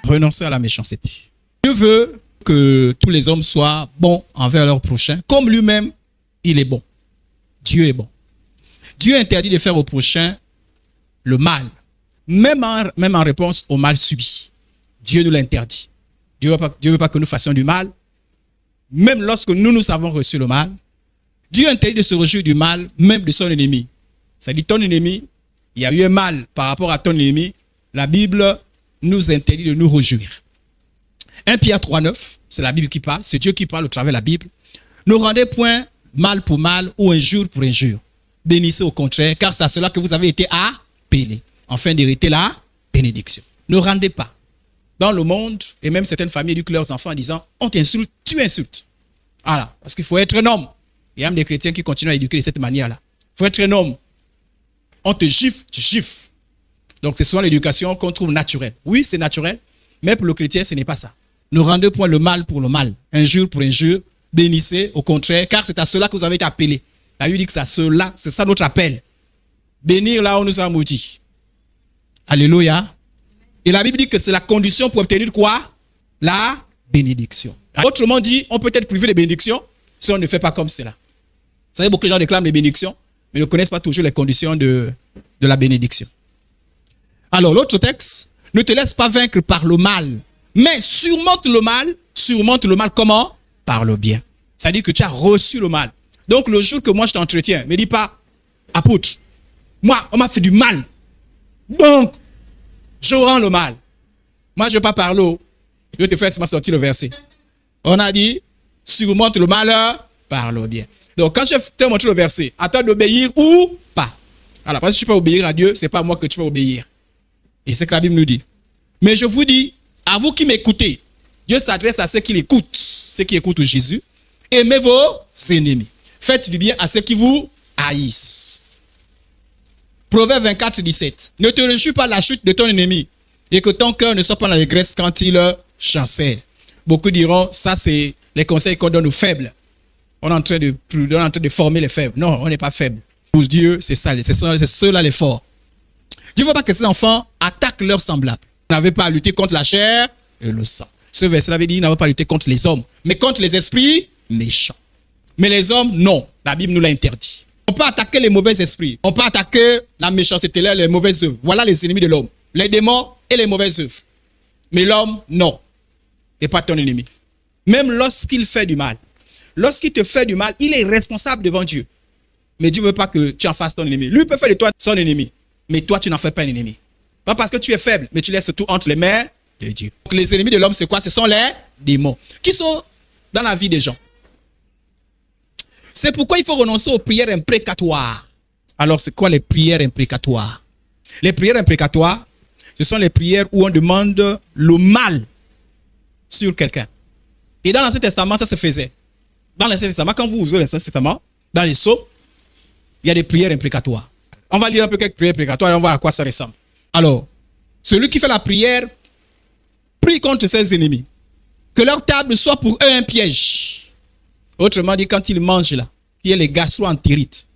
Renoncer à la méchanceté. Dieu veut que tous les hommes soient bons envers leur prochain, comme lui-même, il est bon. Dieu est bon. Dieu interdit de faire au prochain le mal, même en réponse au mal subi. Dieu nous l'interdit. Dieu ne veut pas que nous fassions du mal, même lorsque nous avons reçu le mal. Dieu interdit de se réjouir du mal, même de son ennemi. C'est-à-dire ton ennemi, il y a eu un mal par rapport à ton ennemi. La Bible nous interdit de nous réjouir. 1 Pierre 3,9, c'est la Bible qui parle, c'est Dieu qui parle au travers de la Bible. Ne rendez point mal pour mal ou injure pour injure. Bénissez au contraire, car c'est à cela que vous avez été appelés, afin d'hériter la bénédiction. Ne rendez pas. Dans le monde, et même certaines familles éduquent leurs enfants en disant, on t'insulte, tu insultes. Voilà, parce qu'il faut être un homme. Il y a même des chrétiens qui continuent à éduquer de cette manière-là. Il faut être un homme. On te gifle, tu gifles. Donc c'est souvent l'éducation qu'on trouve naturelle. Oui, c'est naturel, mais pour le chrétien, ce n'est pas ça. Ne rendez point le mal pour le mal, injure pour injure, bénissez au contraire, car c'est à cela que vous avez été appelés. La Bible dit que c'est à cela, c'est ça notre appel. Bénir là où on nous a maudits. Alléluia. Et la Bible dit que c'est la condition pour obtenir quoi? La bénédiction. Autrement dit, on peut être privé de bénédiction si on ne fait pas comme cela. Vous savez, beaucoup de gens réclament les bénédictions, mais ne connaissent pas toujours les conditions de la bénédiction. Alors, l'autre texte, ne te laisse pas vaincre par le mal, mais surmonte le mal comment? Par le bien. C'est-à-dire que tu as reçu le mal. Donc, le jour que moi je t'entretiens, ne me dis pas, apôtre, moi, on m'a fait du mal. Donc, je rends le mal. Moi, je ne vais pas parler. Je vais te faire sortir le verset. On a dit, surmonte le mal par le bien. Donc, quand je t'ai montré le verset, à toi d'obéir ou pas. Alors, parce que tu peux obéir à Dieu, ce n'est pas à moi que tu vas obéir. Et c'est ce que la Bible nous dit. Mais je vous dis, à vous qui m'écoutez, Dieu s'adresse à ceux qui l'écoutent, ceux qui écoutent Jésus. Aimez vos ennemis. Faites du bien à ceux qui vous haïssent. Proverbe 24, 17. Ne te réjouis pas de la chute de ton ennemi et que ton cœur ne soit pas dans l'allégresse quand il chancelle. Beaucoup diront, ça c'est les conseils qu'on donne aux faibles. On est en train de former les faibles. Non, on n'est pas faible. Pour Dieu, c'est ça, c'est ceux-là les forts. Dieu ne veut pas que ces enfants attaquent leurs semblables. Vous n'avez pas à lutter contre la chair et le sang. Ce verset avait dit, il n'avait pas à lutter contre les hommes, mais contre les esprits méchants. Mais les hommes, non. La Bible nous l'a interdit. On peut attaquer les mauvais esprits. On peut attaquer la méchanceté, les mauvaises œuvres. Voilà les ennemis de l'homme. Les démons et les mauvaises œuvres. Mais l'homme, non. Et pas ton ennemi. Même lorsqu'il fait du mal. Lorsqu'il te fait du mal, il est responsable devant Dieu. Mais Dieu ne veut pas que tu en fasses ton ennemi. Lui peut faire de toi son ennemi. Mais toi, tu n'en fais pas un ennemi. Pas parce que tu es faible, mais tu laisses tout entre les mains de Dieu. Donc, les ennemis de l'homme, c'est quoi? Ce sont les démons. Qui sont dans la vie des gens. C'est pourquoi il faut renoncer aux prières imprécatoires. Alors, c'est quoi les prières imprécatoires? Les prières imprécatoires, ce sont les prières où on demande le mal sur quelqu'un. Et dans l'Ancien Testament, ça se faisait. Dans l'Ancien Testament, quand vous ouvrez l'Ancien Testament, dans les sceaux, il y a des prières imprécatoires. On va lire un peu quelques prières imprécatoires et on va voir à quoi ça ressemble. Alors, celui qui fait la prière prie contre ses ennemis. Que leur table soit pour eux un piège. Autrement dit, quand ils mangent là, qu'il y ait les gastro-entérites,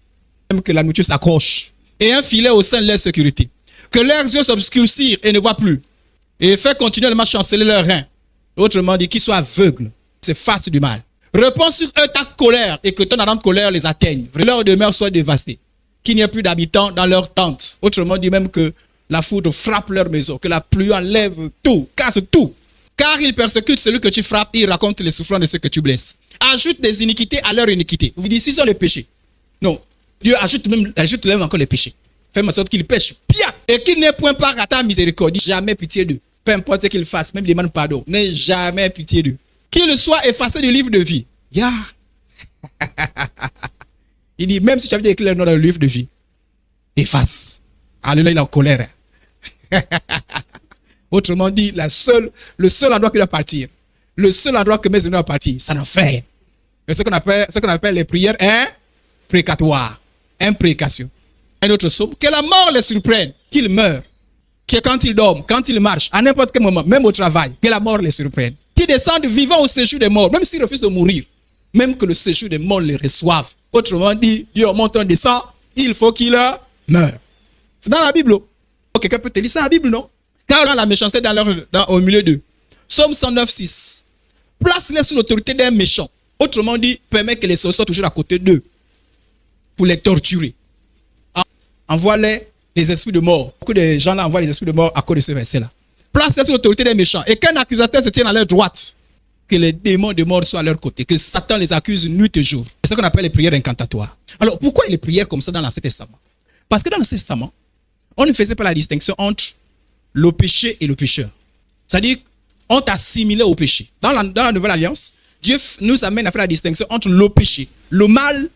même que la nourriture s'accroche, et un filet au sein de leur sécurité. Que leurs yeux s'obscurcissent et ne voient plus. Et fait continuellement chanceler leurs reins. Autrement dit, qu'ils soient aveugles, se fassent du mal. Réponds sur eux ta colère et que ton ardente colère les atteigne. Que leur demeure soit dévastée. Qu'il n'y ait plus d'habitants dans leur tente. Autrement dit, même que la foudre frappe leur maison, que la pluie enlève tout, casse tout. Car ils persécutent celui que tu frappes et ils racontent les souffrances de ceux que tu blesses. Ajoute des iniquités à leur iniquité. Vous dites, si ce sont les péchés. Non. Dieu ajoute même encore les péchés. Fais en sorte qu'ils pêchent bien. Et qu'ils n'aient point part à ta miséricorde. Jamais pitié d'eux. Peu importe ce qu'ils fassent, même demande pardon. N'aie jamais pitié d'eux. Qu'ils soient effacés du livre de vie. Yeah. Il dit, même si tu avais écrit leur nom dans le livre de vie, efface. Alléluia, il est en colère. Autrement dit, le seul endroit qu'il doit partir, le seul endroit que mes ennemis doivent partir, c'est l'enfer. C'est ce qu'on appelle les prières imprécatoires. Imprécation. Un autre psaume, que la mort les surprenne, qu'ils meurent, que quand ils dorment, quand ils marchent, à n'importe quel moment, même au travail, que la mort les surprenne. Qu'ils descendent vivants au séjour des morts, même s'ils refusent de mourir, même que le séjour des morts les reçoive. Autrement dit, Dieu monte, on descend, il faut qu'il meure. C'est dans la Bible. Quelqu'un peut te lire ça dans la Bible, non? Car la méchanceté au milieu d'eux. Psaume 109, 6. Place-les sous l'autorité d'un méchant. Autrement dit, permet que les sorciers soient toujours à côté d'eux pour les torturer. Envoie-les les esprits de mort. Beaucoup de gens là envoient les esprits de mort à cause de ce verset-là. Place-les sous l'autorité des méchants. Et qu'un accusateur se tienne à leur droite. Que les démons de mort soient à leur côté. Que Satan les accuse nuit et jour. C'est ce qu'on appelle les prières incantatoires. Alors, pourquoi les prières comme ça dans l'Ancien Testament? Parce que dans l'Ancien Testament, on ne faisait pas la distinction entre le péché et le pécheur. C'est-à-dire, on t'assimilait au péché. Dans la Nouvelle Alliance, Dieu nous amène à faire la distinction entre le péché, le mal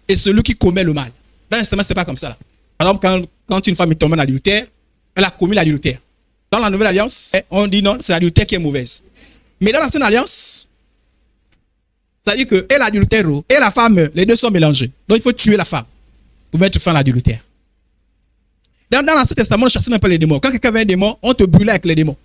et celui qui commet le mal. Dans l'Ancien Testament, ce n'était pas comme ça. Là. Par exemple, quand une femme est tombée en adultère, elle a commis l'adultère. Dans la Nouvelle Alliance, on dit non, c'est l'adultère qui est mauvaise. Mais dans l'Ancienne Alliance, c'est-à-dire que et l'adultère et la femme, les deux sont mélangés. Donc il faut tuer la femme pour mettre fin à l'adultère. Dans l'Ancien Testament, on ne chassait même pas les démons. Quand quelqu'un avait un démon, on te brûlait avec les démons.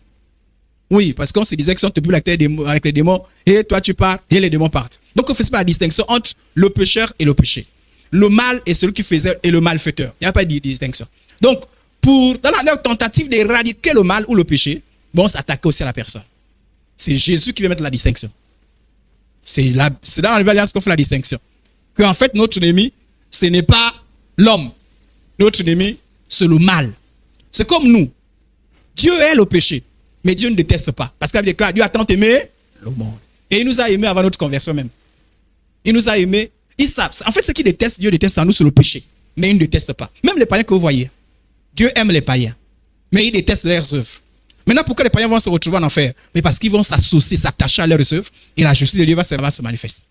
Oui, parce qu'on se disait que si on te brûle avec les démons, et toi tu pars, et les démons partent. Donc on ne faisait pas la distinction entre le pécheur et le péché. Le mal est celui qui faisait et le malfaiteur. Il n'y a pas de distinction. Donc, dans leur tentative d'éradiquer le mal ou le péché, bon, s'attaquer aussi à la personne. C'est Jésus qui veut mettre la distinction. C'est dans la Nouvelle Alliance qu'on fait la distinction. Qu'en fait, notre ennemi, ce n'est pas l'homme. Notre ennemi, c'est le mal. C'est comme nous. Dieu est le péché, mais Dieu ne déteste pas. Parce qu'il déclare, Dieu a tant aimé le monde. Et il nous a aimés avant notre conversion même. Il nous a aimés. En fait, ce qu'il déteste, Dieu déteste en nous, c'est le péché. Mais il ne déteste pas. Même les païens que vous voyez. Dieu aime les païens. Mais il déteste leurs œuvres. Maintenant, pourquoi les païens vont se retrouver en enfer? Mais parce qu'ils vont s'associer, s'attacher à leurs œuvres. Et la justice de Dieu va se manifester.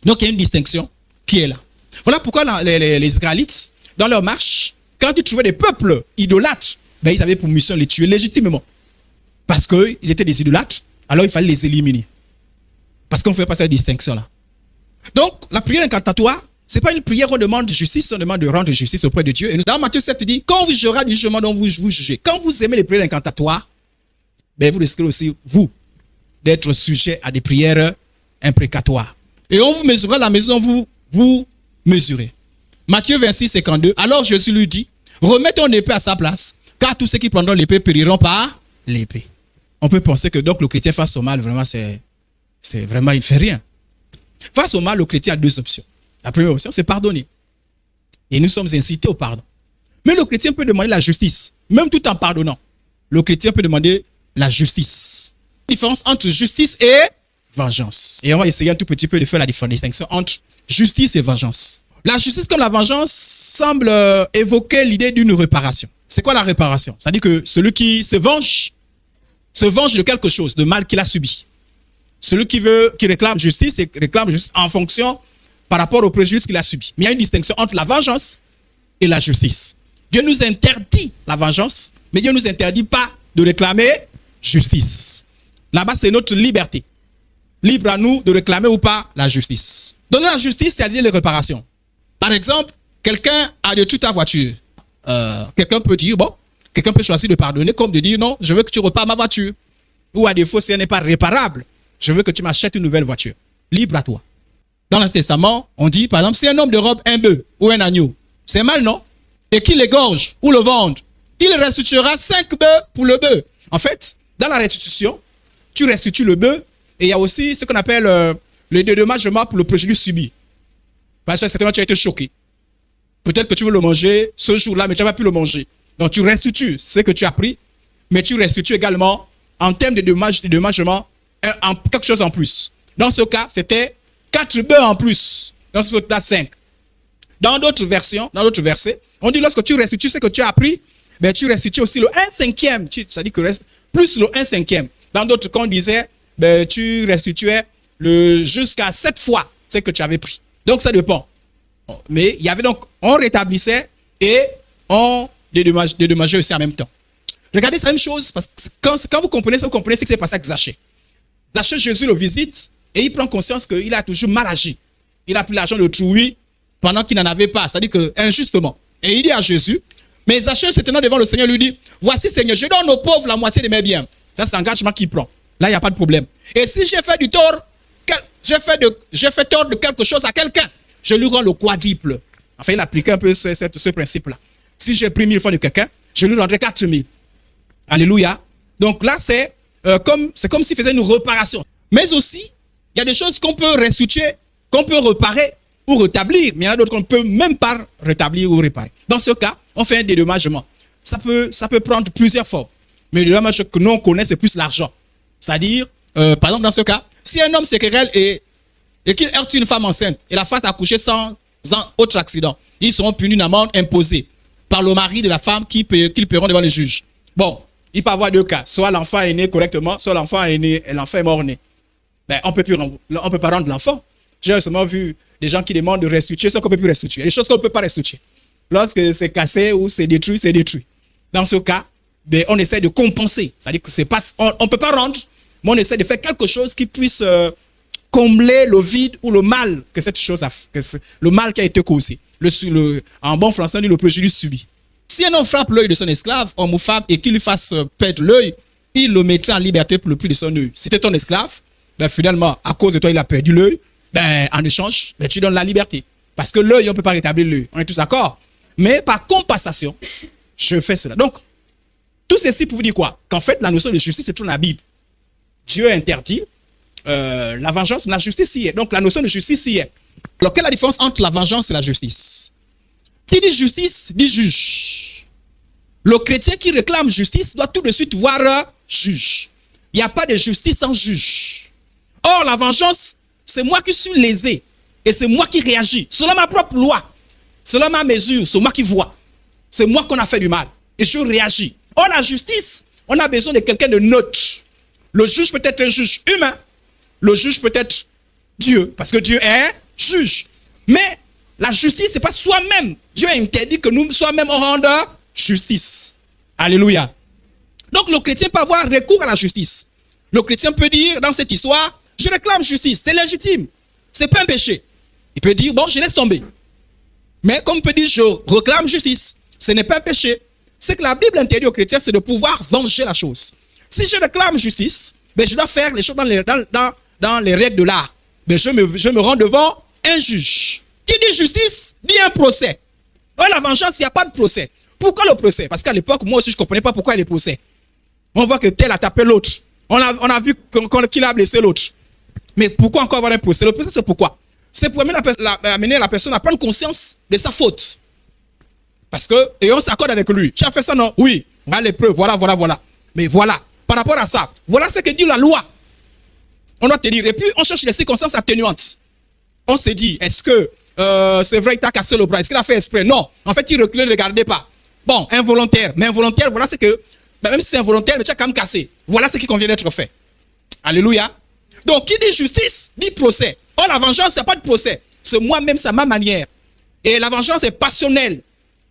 Donc, il y a une distinction qui est là. Voilà pourquoi les Israélites, dans leur marche, quand ils trouvaient des peuples idolâtres, ben, ils avaient pour mission de les tuer légitimement. Parce qu'ils étaient des idolâtres, alors il fallait les éliminer. Parce qu'on ne fait pas cette distinction-là. Donc, la prière incantatoire, ce n'est pas une prière où on demande justice, on demande de rendre justice auprès de Dieu. Et dans Matthieu 7, il dit, quand on vous jugera du jugement dont vous jugez, quand vous aimez les prières incantatoires, ben vous risquez aussi, vous, d'être sujet à des prières imprécatoires. Et on vous mesurera la mesure dont vous mesurez. Matthieu 26, 52, alors Jésus lui dit, remets ton épée à sa place, car tous ceux qui prendront l'épée périront par l'épée. On peut penser que donc le chrétien face au mal, vraiment, c'est vraiment, il ne fait rien. Face au mal, le chrétien a deux options. La première option, c'est pardonner. Et nous sommes incités au pardon. Mais le chrétien peut demander la justice, même tout en pardonnant. Le chrétien peut demander la justice. La différence entre justice et vengeance. Et on va essayer un tout petit peu de faire la distinction entre justice et vengeance. La justice comme la vengeance semble évoquer l'idée d'une réparation. C'est quoi la réparation? C'est-à-dire que celui qui se venge de quelque chose, de mal qu'il a subi. Celui qui réclame justice en fonction par rapport au préjudice qu'il a subi. Mais il y a une distinction entre la vengeance et la justice. Dieu nous interdit la vengeance, mais Dieu ne nous interdit pas de réclamer justice. Là-bas, c'est notre liberté. Libre à nous de réclamer ou pas la justice. Donner la justice, c'est allier les réparations. Par exemple, quelqu'un a détruit ta voiture. Quelqu'un peut dire, quelqu'un peut choisir de pardonner comme de dire, non, je veux que tu répares ma voiture. Ou à défaut, si elle n'est pas réparable, je veux que tu m'achètes une nouvelle voiture. Libre à toi. Dans l'Ancien Testament, on dit, par exemple, si un homme dérobe un bœuf ou un agneau, c'est mal, non? Et qu'il l'égorge ou le vende, il restituera 5 bœufs pour le bœuf. En fait, dans la restitution, tu restitues le bœuf et il y a aussi ce qu'on appelle le dédommagement pour le préjudice subi. Parce que certainement, tu as été choqué. Peut-être que tu veux le manger ce jour-là, mais tu n'as pas pu le manger. Donc, tu restitues ce que tu as pris, mais tu restitues également, en termes de dédommagement, quelque chose en plus. Dans ce cas, c'était 4 bœufs en plus. Dans ce cas, 5. Dans d'autres versions, dans d'autres versets, on dit lorsque tu restitues ce que tu as pris, ben, tu restitues aussi le 1/5. C'est-à-dire que reste plus le 1/5. Dans d'autres cas, on disait, ben, tu restituais jusqu'à 7 fois ce que tu avais pris. Donc, ça dépend. Mais il y avait donc, on rétablissait et on dédommageait aussi en même temps. Regardez, c'est la même chose, parce que quand vous comprenez ce qui s'est passé avec Zachée. Zachée, Jésus le visite et il prend conscience qu'il a toujours mal agi. Il a pris l'argent de l'autrui pendant qu'il n'en avait pas, c'est-à-dire que injustement. Et il dit à Jésus, mais Zachée se tenant devant le Seigneur lui dit, voici Seigneur, je donne aux pauvres la moitié de mes biens. Ça, c'est l'engagement qu'il prend. Là, il n'y a pas de problème. Et si j'ai fait du tort, j'ai fait tort de quelque chose à quelqu'un, je lui rends le quadruple. Enfin, il appliquait un peu ce principe-là. Si j'ai pris 1000 francs de quelqu'un, je lui rendrai 4000. Alléluia. Donc là, c'est comme s'il faisait une réparation. Mais aussi, il y a des choses qu'on peut restituer, qu'on peut réparer ou rétablir, mais il y en a d'autres qu'on ne peut même pas rétablir ou réparer. Dans ce cas, on fait un dédommagement. Ça peut prendre plusieurs formes. Mais le dédommagement que nous on connaît, c'est plus l'argent. C'est-à-dire, par exemple, dans ce cas, si un homme se querelle et qu'il heurte une femme enceinte et la fasse accoucher sans autre accident, ils seront punis d'une amende imposée par le mari de la femme qu'ils paieront devant le juge. Bon, il peut y avoir deux cas. Soit l'enfant est né correctement, soit l'enfant est né et l'enfant est mort-né. Ben, on peut pas rendre l'enfant. J'ai récemment vu des gens qui demandent de restituer ce qu'on ne peut plus restituer. Les choses qu'on ne peut pas restituer. Lorsque c'est cassé ou c'est détruit, c'est détruit. Dans ce cas, ben, on essaie de compenser. C'est-à-dire que c'est pas, on ne peut pas rendre, mais on essaie de faire quelque chose qui puisse combler le vide ou le mal que cette chose a fait, le mal qui a été causé. En bon français, on dit le préjudice subi. Si un homme frappe l'œil de son esclave, homme ou femme, et qu'il lui fasse perdre l'œil, il le mettrait en liberté pour le prix de son œil. Si c'était ton esclave, ben finalement, à cause de toi, il a perdu l'œil, ben en échange, ben tu donnes la liberté. Parce que l'œil, on ne peut pas rétablir l'œil. On est tous d'accord. Mais par compensation, je fais cela. Donc, tout ceci pour vous dire quoi? Qu'en fait, la notion de justice, c'est toujours dans la Bible. Dieu interdit la vengeance, mais la justice y est. Donc, la notion de justice y est. Alors, quelle est la différence entre la vengeance et la justice? Qui dit justice, dit juge. Le chrétien qui réclame justice doit tout de suite voir un juge. Il n'y a pas de justice sans juge. Or, la vengeance, c'est moi qui suis lésé. Et c'est moi qui réagis. Selon ma propre loi. Selon ma mesure. C'est moi qui vois. C'est moi qu'on a fait du mal. Et je réagis. Or, la justice, on a besoin de quelqu'un de neutre. Le juge peut être un juge humain. Le juge peut être Dieu. Parce que Dieu est juge. Mais la justice, ce n'est pas soi-même. Dieu a interdit que nous soi-même on rende justice. Alléluia. Donc le chrétien peut avoir recours à la justice. Le chrétien peut dire dans cette histoire, je réclame justice, c'est légitime. Ce n'est pas un péché. Il peut dire, bon, je laisse tomber. Mais comme il peut dire, je réclame justice, ce n'est pas un péché. Ce que la Bible interdit aux chrétiens, c'est de pouvoir venger la chose. Si je réclame justice, ben, je dois faire les choses dans les règles de l'art. Ben, je me rends devant un juge. Qui dit justice, dit un procès. Or, la vengeance, il n'y a pas de procès. Pourquoi le procès? Parce qu'à l'époque, moi aussi, je ne comprenais pas pourquoi il y a des procès. On voit que tel a tapé l'autre. On a vu qu'il a blessé l'autre. Mais pourquoi encore avoir un procès? Le procès, c'est pourquoi? C'est pour amener la personne à prendre conscience de sa faute. Parce que, et on s'accorde avec lui. Tu as fait ça, non? Oui. Voilà les preuves, voilà. Mais voilà, par rapport à ça, voilà ce que dit la loi. On doit te dire, et puis on cherche les circonstances atténuantes. On se dit, est-ce que c'est vrai qu'il t'a cassé le bras? Est-ce qu'il a fait exprès? Non. En fait, il ne regardait pas. Bon, involontaire. Mais involontaire, voilà ce que, même si c'est involontaire, mais tu as quand même cassé. Voilà ce qui convient d'être fait. Alléluia. Donc, qui dit justice, dit procès. Or, la vengeance, il n'y a pas de procès. C'est moi-même, c'est à ma manière. Et la vengeance est passionnelle,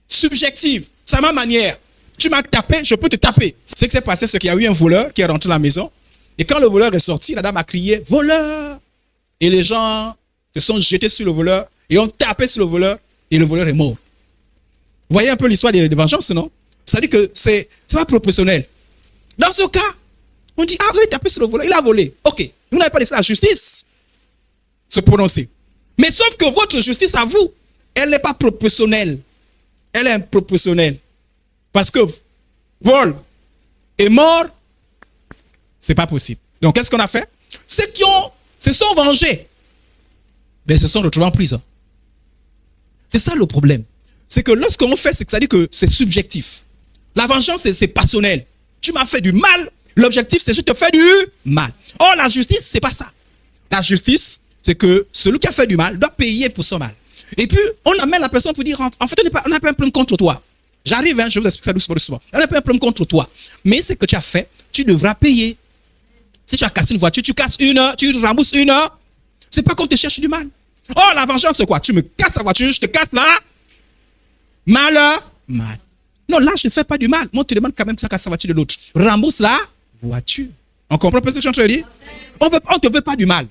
subjective. C'est à ma manière. Tu m'as tapé, je peux te taper. Ce qui s'est passé, c'est qu'il y a eu un voleur qui est rentré dans la maison. Et quand le voleur est sorti, la dame a crié, voleur! Et les gens se sont jetés sur le voleur et ont tapé sur le voleur et le voleur est mort. Vous voyez un peu l'histoire de vengeance, non? C'est-à-dire que c'est pas proportionnel. Dans ce cas, on dit, ah, vous avez tapé sur le voleur, il a volé. Ok, vous n'avez pas laissé la justice se prononcer. Mais sauf que votre justice à vous, elle n'est pas proportionnelle. Elle est improportionnelle. Parce que vol et mort, c'est pas possible. Donc, qu'est-ce qu'on a fait? Ceux qui se sont vengés, ben, se sont retrouvés en prison. C'est ça le problème. C'est que lorsqu'on fait, c'est que ça dit que c'est subjectif. La vengeance, c'est passionnel. Tu m'as fait du mal, l'objectif, c'est je te fais du mal. Or, la justice, c'est pas ça. La justice, c'est que celui qui a fait du mal doit payer pour son mal. Et puis, on amène la personne pour dire, en fait, on n'a pas un problème contre toi. J'arrive, je vous explique ça doucement. On n'a pas un problème contre toi. Mais ce que tu as fait, tu devras payer. Si tu as cassé une voiture, tu rembourses une. C'est pas qu'on te cherche du mal. Oh, la vengeance, c'est quoi? Tu me casses la voiture, je te casse là. Mal. Non, là, je ne fais pas du mal. Moi, on te demande quand même que tu casses la voiture de l'autre. Rembourse la voiture. On comprend pas ce que je suis en train de dire? On ne te veut pas du mal.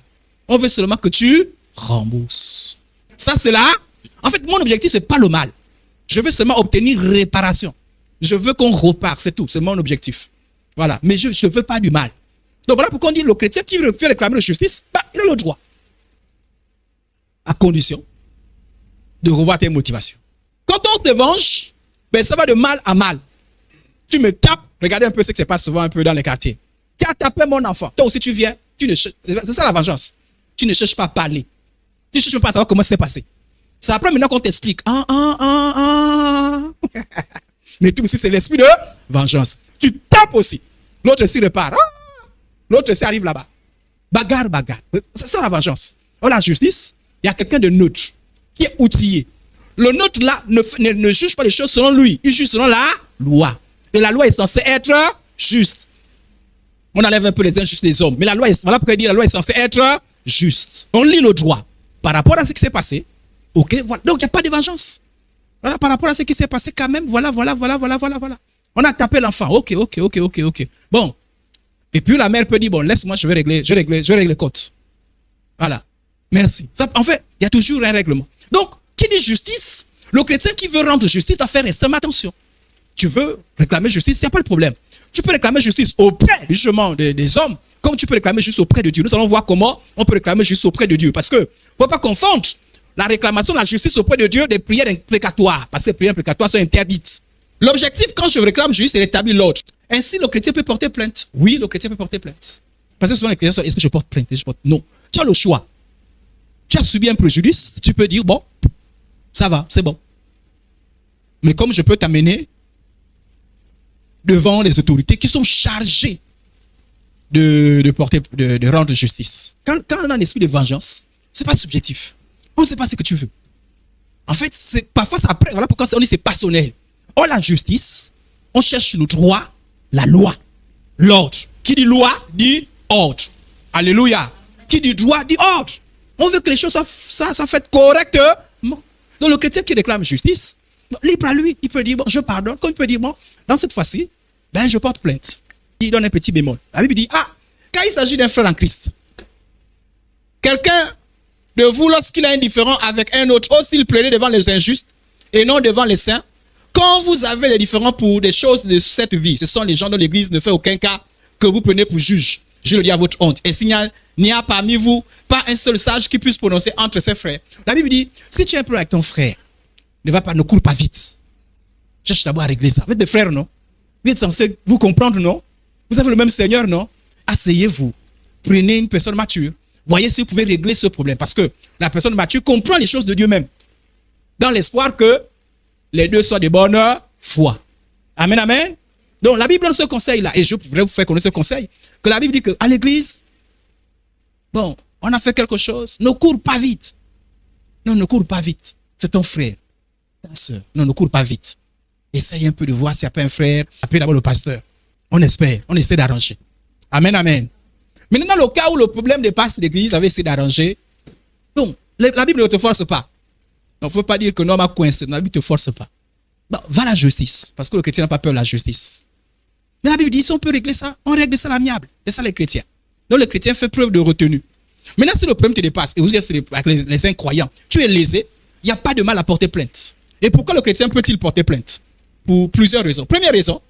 On veut seulement que tu rembourses. Ça, c'est là. En fait, mon objectif, ce n'est pas le mal. Je veux seulement obtenir réparation. Je veux qu'on repart, c'est tout. C'est mon objectif. Voilà. Mais je ne veux pas du mal. Donc voilà pourquoi on dit le chrétien qui veut réclamer la justice, bah, il a le droit. À condition de revoir tes motivations. Quand on se venge, ben, ça va de mal à mal. Tu me tapes, regardez un peu ce qui se passe souvent un peu dans les quartiers. Tu as tapé mon enfant. Toi aussi, tu viens. C'est ça la vengeance. Tu ne cherches pas à parler. Tu ne cherches pas à savoir comment c'est passé. C'est après maintenant qu'on t'explique. Mais tout aussi, c'est l'esprit de vengeance. Tu tapes aussi. L'autre aussi repart. L'autre aussi arrive là-bas. Bagarre, bagarre. C'est ça la vengeance. Oh, la justice, il y a quelqu'un de neutre qui est outillé. Le neutre là ne juge pas les choses selon lui. Il juge selon la loi. Et la loi est censée être juste. On enlève un peu les injustes des hommes. Mais la loi est, voilà pourquoi il dit la loi est censée être juste. On lit le droit. Par rapport à ce qui s'est passé, ok, voilà. Donc il n'y a pas de vengeance. Voilà, par rapport à ce qui s'est passé quand même, voilà. On a tapé l'enfant. Ok. Bon. Et puis la mère peut dire, bon, laisse-moi, je vais régler le compte. Voilà. Merci. Ça, en fait, il y a toujours un règlement. Donc, qui dit justice, le chrétien qui veut rendre justice doit faire extrêmement attention. Tu veux réclamer justice, il n'y a pas de problème. Tu peux réclamer justice auprès, justement, des hommes, comme tu peux réclamer justice auprès de Dieu. Nous allons voir comment on peut réclamer justice auprès de Dieu. Parce que, il ne faut pas confondre la réclamation de la justice auprès de Dieu des prières imprécatoires. Parce que les prières imprécatoires sont interdites. L'objectif, quand je réclame justice, c'est d'établir l'ordre. Ainsi, le chrétien peut porter plainte. Oui, le chrétien peut porter plainte. Parce que souvent, les chrétiens sont, est-ce que je porte plainte? Non. Tu as le choix. Tu as subi un préjudice, tu peux dire, bon, ça va, c'est bon. Mais comme je peux t'amener devant les autorités qui sont chargées de rendre justice. Quand on a un esprit de vengeance, ce n'est pas subjectif. On ne sait pas ce que tu veux. En fait, parfois, après, voilà pourquoi on dit c'est personnel. Or, la justice, on cherche le droit, la loi, l'ordre. Qui dit loi, dit ordre. Alléluia. Qui dit droit, dit ordre. On veut que les choses soient faites correctement. Donc, le chrétien qui réclame justice, libre à lui, il peut dire, bon, je pardonne. Comme il peut dire, bon, dans cette fois-ci, ben, je porte plainte. Il donne un petit bémol. La Bible dit, quand il s'agit d'un frère en Christ, quelqu'un de vous, lorsqu'il a un différend avec un autre, aussi il plaidait devant les injustes et non devant les saints, quand vous avez des différends pour des choses de cette vie, ce sont les gens dont l'Église ne fait aucun cas que vous prenez pour juge. Je le dis à votre honte. Et s'il n'y a parmi vous pas un seul sage qui puisse prononcer entre ses frères. La Bible dit, si tu es un problème avec ton frère, ne cours pas vite. Cherche d'abord à régler ça. Vous êtes des frères, non? Vous êtes censés vous comprendre, non? Vous avez le même Seigneur, non? Asseyez-vous. Prenez une personne mature. Voyez si vous pouvez régler ce problème. Parce que la personne mature comprend les choses de Dieu même. Dans l'espoir que les deux soient de bonne foi. Amen, amen. Donc la Bible donne ce conseil-là. Et je voudrais vous faire connaître ce conseil. Que la Bible dit qu'à l'église, bon, on a fait quelque chose. Ne cours pas vite. Non, ne cours pas vite. C'est ton frère, ta soeur. Non, ne cours pas vite. Essaye un peu de voir s'il n'y a pas un frère. Appelle d'abord le pasteur. On espère. On essaie d'arranger. Amen, amen. Mais dans le cas où le problème dépasse l'église, avait essayé d'arranger. Donc, la Bible ne te force pas. Il ne faut pas dire que l'homme a coincé. La Bible ne te force pas. Bon, va à la justice. Parce que le chrétien n'a pas peur de la justice. Mais la Bible dit, si on peut régler ça, on règle ça à l'amiable. C'est ça les chrétiens. Donc le chrétien fait preuve de retenue. Maintenant, si le problème te dépasse, et vous êtes avec les incroyants, tu es lésé, il n'y a pas de mal à porter plainte. Et pourquoi le chrétien peut-il porter plainte? Pour plusieurs raisons. Première raison,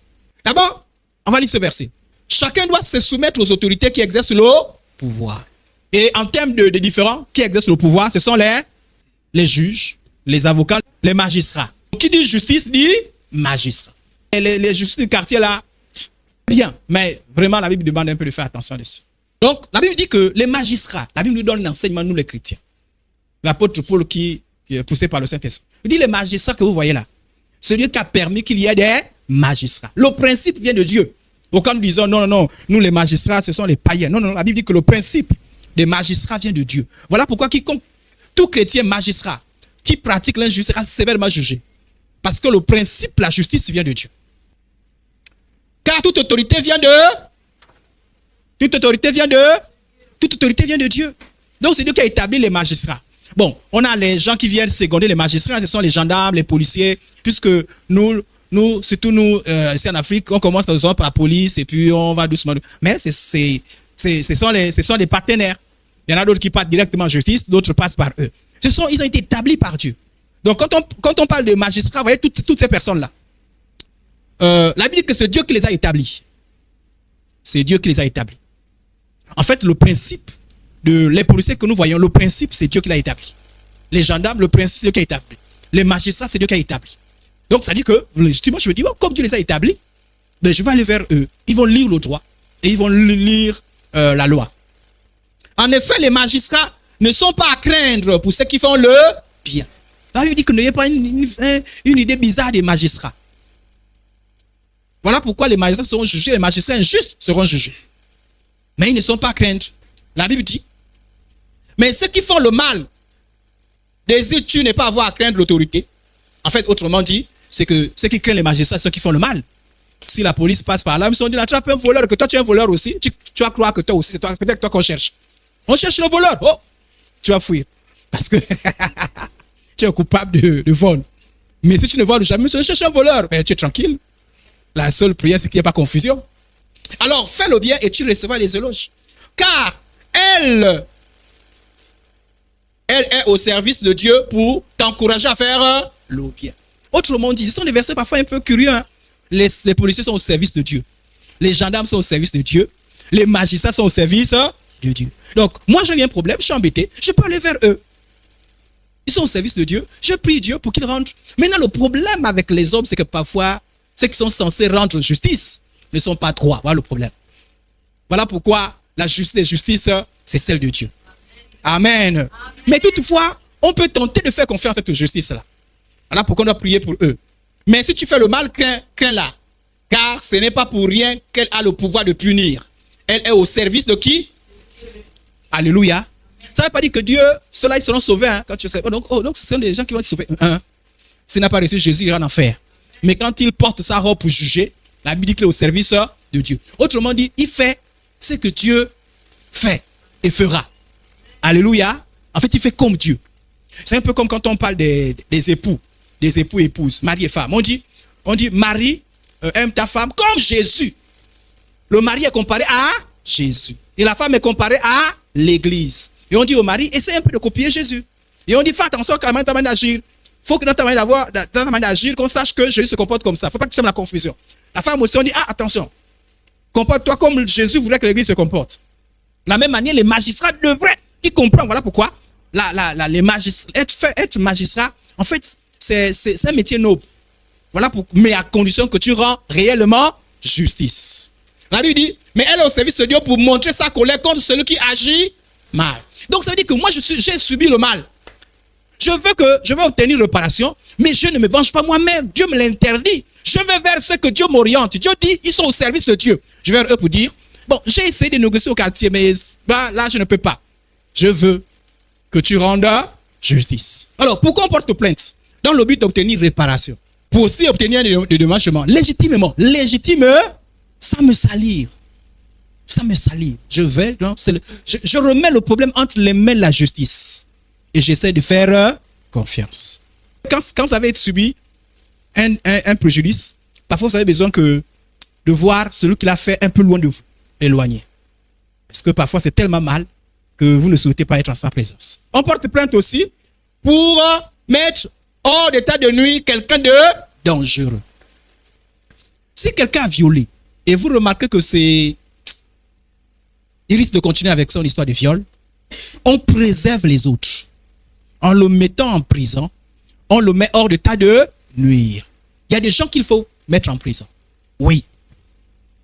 d'abord, on va lire ce verset. Chacun doit se soumettre aux autorités qui exercent le pouvoir. Et en termes de différents, qui exercent le pouvoir, ce sont les juges, les avocats, les magistrats. Qui dit justice dit magistrat. Et les justices du quartier là, bien. Mais vraiment, la Bible demande un peu de faire attention dessus. Donc, la Bible dit que les magistrats, la Bible nous donne l'enseignement, nous les chrétiens. L'apôtre Paul qui est poussé par le Saint-Esprit. Il dit les magistrats que vous voyez là. C'est Dieu qui a permis qu'il y ait des magistrats. Le principe vient de Dieu. Donc quand nous disons non, nous les magistrats, ce sont les païens. Non, la Bible dit que le principe des magistrats vient de Dieu. Voilà pourquoi tout chrétien magistrat qui pratique l'injustice sera sévèrement jugé. Parce que le principe, la justice vient de Dieu. Car toute autorité vient de Dieu. Donc c'est Dieu qui a établi les magistrats. Bon, on a les gens qui viennent seconder les magistrats, ce sont les gendarmes, les policiers, puisque nous, surtout nous, ici en Afrique, on commence par la police et puis on va doucement. Mais ce sont les partenaires. Il y en a d'autres qui partent directement en justice, d'autres passent par eux. Ils ont été établis par Dieu. Donc quand on parle de magistrats, vous voyez toutes ces personnes-là. La Bible dit que c'est Dieu qui les a établis. C'est Dieu qui les a établis. En fait, le principe les policiers que nous voyons, le principe, c'est Dieu qui l'a établi. Les gendarmes, le principe, c'est Dieu qui l'a établi. Les magistrats, c'est Dieu qui l'a établi. Donc, ça dit que, légitimement, je me dis, bon, comme Dieu les a établis, ben, je vais aller vers eux. Ils vont lire le droit et ils vont lire la loi. En effet, les magistrats ne sont pas à craindre pour ceux qui font le bien. Ça veut dire que n'ayez pas une idée bizarre des magistrats. Voilà pourquoi les magistrats seront jugés, les magistrats injustes seront jugés. Mais ils ne sont pas à craindre. La Bible dit. Mais ceux qui font le mal, désires-tu ne pas avoir à craindre l'autorité? En fait, autrement dit, c'est que ceux qui craignent les magistrats, ceux qui font le mal. Si la police passe par là, ils se sont dit, attrape un voleur, que toi tu es un voleur aussi, tu vas croire que toi aussi, c'est toi, peut-être toi qu'on cherche. On cherche le voleur. Oh, tu vas fuir. Parce que tu es coupable de vol. Mais si tu ne voles jamais, tu cherches un voleur. Mais tu es tranquille. La seule prière, c'est qu'il n'y ait pas confusion. Alors, fais le bien et tu recevras les éloges. Car elle est au service de Dieu pour t'encourager à faire le bien. Autrement dit, ce sont des versets parfois un peu curieux. Hein? Les policiers sont au service de Dieu. Les gendarmes sont au service de Dieu. Les magistrats sont au service de Dieu. Donc, moi, j'ai un problème, je suis embêté. Je peux aller vers eux. Ils sont au service de Dieu. Je prie Dieu pour qu'ils rendent. Maintenant, le problème avec les hommes, c'est que parfois, ceux qui sont censés rendre justice ne sont pas droits. Voilà le problème. Voilà pourquoi la justice, c'est celle de Dieu. Amen. Amen. Mais toutefois, on peut tenter de faire confiance à cette justice-là. Voilà pourquoi on doit prier pour eux. Mais si tu fais le mal, crains-la. Car ce n'est pas pour rien qu'elle a le pouvoir de punir. Elle est au service de qui? Alléluia. Ça ne veut pas dire que Dieu, ceux-là, ils seront sauvés. Hein, quand tu sais. Donc, ce sont des gens qui vont être sauvés. S'il n'a pas reçu Jésus, il ira en enfer. Mais quand il porte sa robe pour juger, la Bible dit qu'il est au service de Dieu. Autrement dit, il fait ce que Dieu fait et fera. Alléluia. En fait, il fait comme Dieu. C'est un peu comme quand on parle des époux, des époux et épouses, mari et femme. On dit mari, aime ta femme comme Jésus. Le mari est comparé à Jésus. Et la femme est comparée à l'église. Et on dit au mari, essaie un peu de copier Jésus. Et on dit, fais attention quand même ta manière d'agir. Il faut que dans ta manière d'agir, qu'on sache que Jésus se comporte comme ça. Il ne faut pas que tu aimes la confusion. La femme aussi, on dit, attention, comporte-toi comme Jésus voudrait que l'église se comporte. De la même manière, les magistrats devraient y comprendre. Voilà pourquoi les magistrats, être magistrat, en fait, c'est un métier noble. Voilà mais à condition que tu rends réellement justice. La Bible dit, mais elle est au service de Dieu pour montrer sa colère contre celui qui agit mal. Donc ça veut dire que moi, j'ai subi le mal. Je veux obtenir réparation, mais je ne me venge pas moi-même. Dieu me l'interdit. Je vais vers ceux que Dieu m'oriente. Dieu dit, ils sont au service de Dieu. Je vais vers eux pour dire, bon, j'ai essayé de négocier au quartier, mais là, je ne peux pas. Je veux que tu rendes justice. Alors, pourquoi on porte plainte? Dans le but d'obtenir réparation. Pour aussi obtenir des dédommagements. Légitimement. Ça me salir. Ça me salit. Je remets le problème entre les mains de la justice. Et j'essaie de faire confiance. Quand vous avez subi un préjudice, parfois vous avez besoin de voir celui qui l'a fait un peu loin de vous, éloigné. Parce que parfois c'est tellement mal que vous ne souhaitez pas être en sa présence. On porte plainte aussi pour mettre hors d'état de nuire quelqu'un de dangereux. Si quelqu'un a violé et vous remarquez que il risque de continuer avec son histoire de viol, on préserve les autres. En le mettant en prison, on le met hors d'état de nuire. Il y a des gens qu'il faut mettre en prison. Oui,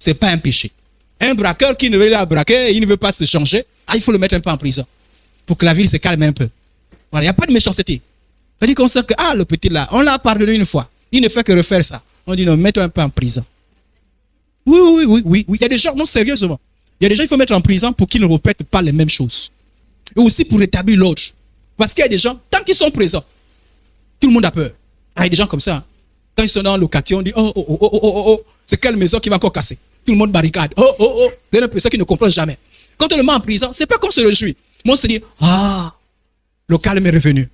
ce n'est pas un péché. Un braqueur qui ne veut pas braquer, il ne veut pas se changer, il faut le mettre un peu en prison pour que la ville se calme un peu. Voilà, il n'y a pas de méchanceté. C'est-à-dire qu'on sait que, le petit là, on l'a pardonné une fois. Il ne fait que refaire ça. On dit non, mets-toi un peu en prison. Oui. Il y a des gens, non, sérieusement. Il y a des gens qu'il faut mettre en prison pour qu'ils ne répètent pas les mêmes choses. Et aussi pour rétablir l'ordre. Parce qu'il y a des gens, tant qu'ils sont présents, tout le monde a peur. Il y a des gens comme ça. Hein. Quand ils sont dans le quartier, on dit c'est quelle maison qui va encore casser? Tout le monde barricade. C'est l'impression qu'ils ne comprennent jamais. Quand on le met en prison, c'est pas qu'on se réjouit. Mais on se dit, le calme est revenu.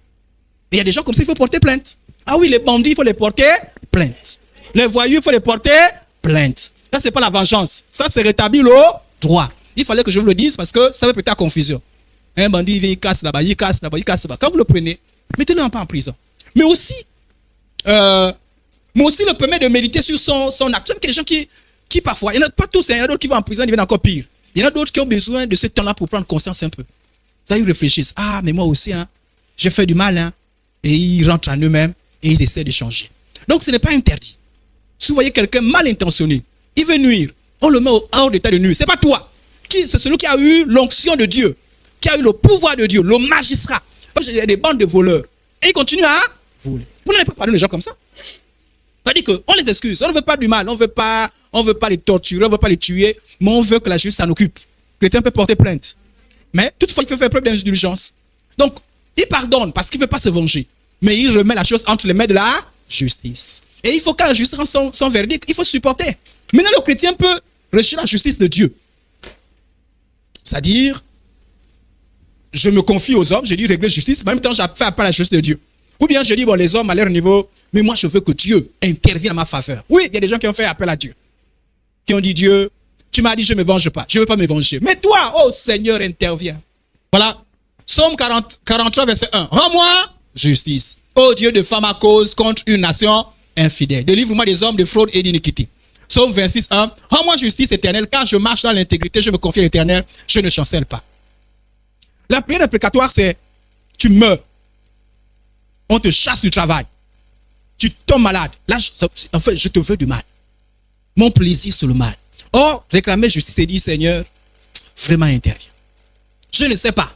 Et il y a des gens comme ça, il faut porter plainte. Ah oui, les bandits, il faut les porter plainte. Les voyous, il faut les porter plainte. Ça, c'est pas la vengeance. Ça, c'est rétablir le droit. Il fallait que je vous le dise parce que ça va prêter à confusion. Un bandit, il vient, il casse là-bas, il casse là-bas, il casse là-bas. Quand vous le prenez, mettez-le pas en prison. Mais aussi le permet de méditer sur son acte. Vous savez qu'il y a des gens qui parfois, il n'y en a pas tous, il y en a d'autres qui vont en prison, ils deviennent encore pire. Il y en a d'autres qui ont besoin de ce temps-là pour prendre conscience un peu. Ça, ils réfléchissent. Mais moi aussi, j'ai fait du mal. Et ils rentrent en eux-mêmes et ils essaient de changer. Donc, ce n'est pas interdit. Si vous voyez quelqu'un mal intentionné, il veut nuire. On le met hors d'état de nuire. C'est pas toi. C'est celui qui a eu l'onction de Dieu, qui a eu le pouvoir de Dieu, le magistrat. Il y a des bandes de voleurs. Et ils continuent à voler. Vous n'allez pas parler de gens comme ça. On dit qu'on les excuse. On ne veut pas du mal. On ne veut pas les torturer, on ne veut pas les tuer. Mais on veut que la justice s'en occupe. Le chrétien peut porter plainte. Mais toutefois, il faut faire preuve d'indulgence. Donc, il pardonne parce qu'il ne veut pas se venger. Mais il remet la chose entre les mains de la justice. Et il faut que la justice rende son verdict. Il faut supporter. Maintenant, le chrétien peut rejeter la justice de Dieu. C'est-à-dire, je me confie aux hommes, je dis régler justice, mais en même temps, j'ai fait appel à la justice de Dieu. Ou bien je dis, bon, les hommes à leur niveau, mais moi, je veux que Dieu intervienne à ma faveur. Oui, il y a des gens qui ont fait appel à Dieu. Qui ont dit, Dieu, tu m'as dit, je ne me venge pas. Je ne veux pas me venger. Mais toi, oh Seigneur, interviens. Voilà. Psaume 43, verset 1. Rends-moi justice. Ô Dieu, défends ma cause contre une nation infidèle. Délivre-moi des hommes de fraude et d'iniquité. Psaume 26, 1. Rends-moi justice éternelle, car je marche dans l'intégrité, je me confie à l'éternel, je ne chancelle pas. La prière imprécatoire, c'est tu meurs. On te chasse du travail. Tu tombes malade. Là, en fait, je te veux du mal. Mon plaisir, c'est le mal. Or, réclamer justice et dire, Seigneur, vraiment interviens. Je ne sais pas.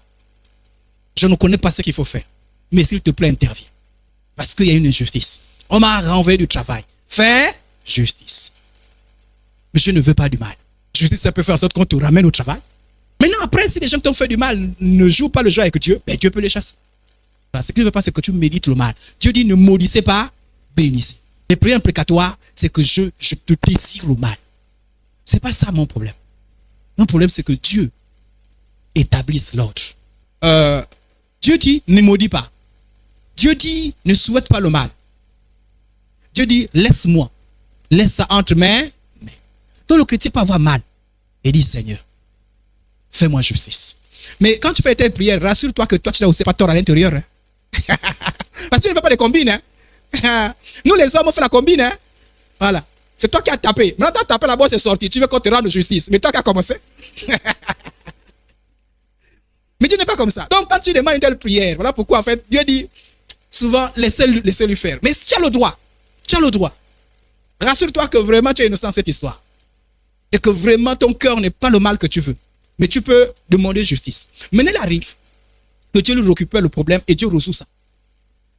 Je ne connais pas ce qu'il faut faire. Mais s'il te plaît, interviens. Parce qu'il y a une injustice. On m'a renvoyé du travail. Fais justice. Mais je ne veux pas du mal. Justice, ça peut faire en sorte qu'on te ramène au travail. Maintenant, après, si les gens qui t'ont fait du mal ne jouent pas le jeu avec Dieu, ben Dieu peut les chasser. Ce qu'il ne veut pas, c'est que tu médites le mal. Dieu dit, ne maudissez pas, bénissez. Les prières imprécatoires, c'est que je te désire le mal. Ce n'est pas ça mon problème. Mon problème, c'est que Dieu établisse l'ordre. Dieu dit, ne maudis pas. Dieu dit, ne souhaite pas le mal. Dieu dit, laisse-moi. Laisse ça entre mes mains. Donc le chrétien peut avoir mal. Et dit, Seigneur, fais-moi justice. Mais quand tu fais tes prières, rassure-toi que toi, tu n'as aussi pas tort à l'intérieur. Hein? Parce que tu ne fais pas de combine. Hein? Nous, les hommes, on fait la combine. Hein? Voilà. C'est toi qui as tapé. Maintenant, tu as tapé là-bas, c'est sorti. Tu veux qu'on te rende justice. Mais toi qui as commencé. Mais Dieu n'est pas comme ça. Donc, quand tu demandes une telle prière, voilà pourquoi, en fait, Dieu dit souvent, laissez-lui faire. Mais si tu as le droit, tu as le droit. Rassure-toi que vraiment, tu es innocent dans cette histoire. Et que vraiment, ton cœur n'est pas le mal que tu veux. Mais tu peux demander justice. Maintenant, il arrive que Dieu lui récupère le problème et Dieu résout ça.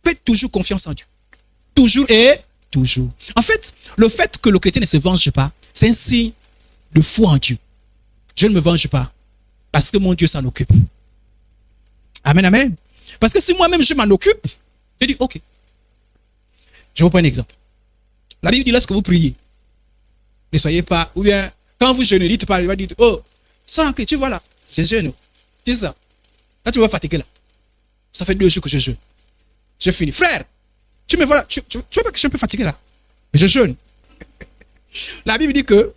Faites toujours confiance en Dieu. Toujours et toujours. En fait, le fait que le chrétien ne se venge pas, c'est un signe de foi en Dieu. Je ne me venge pas parce que mon Dieu s'en occupe. Amen, amen. Parce que si moi-même je m'en occupe, je dis ok. Je vous prends un exemple. La Bible dit lorsque vous priez, ne soyez pas, ou bien quand vous jeûnez, dites pas, il va dire oh, sans enclin, tu vois là, je jeûne. C'est ça. Là, tu vas fatiguer là. Ça fait 2 jours que je jeûne. Je finis. Frère, tu me vois là, tu vois pas que je suis un peu fatigué là. Mais je jeûne. La Bible dit que,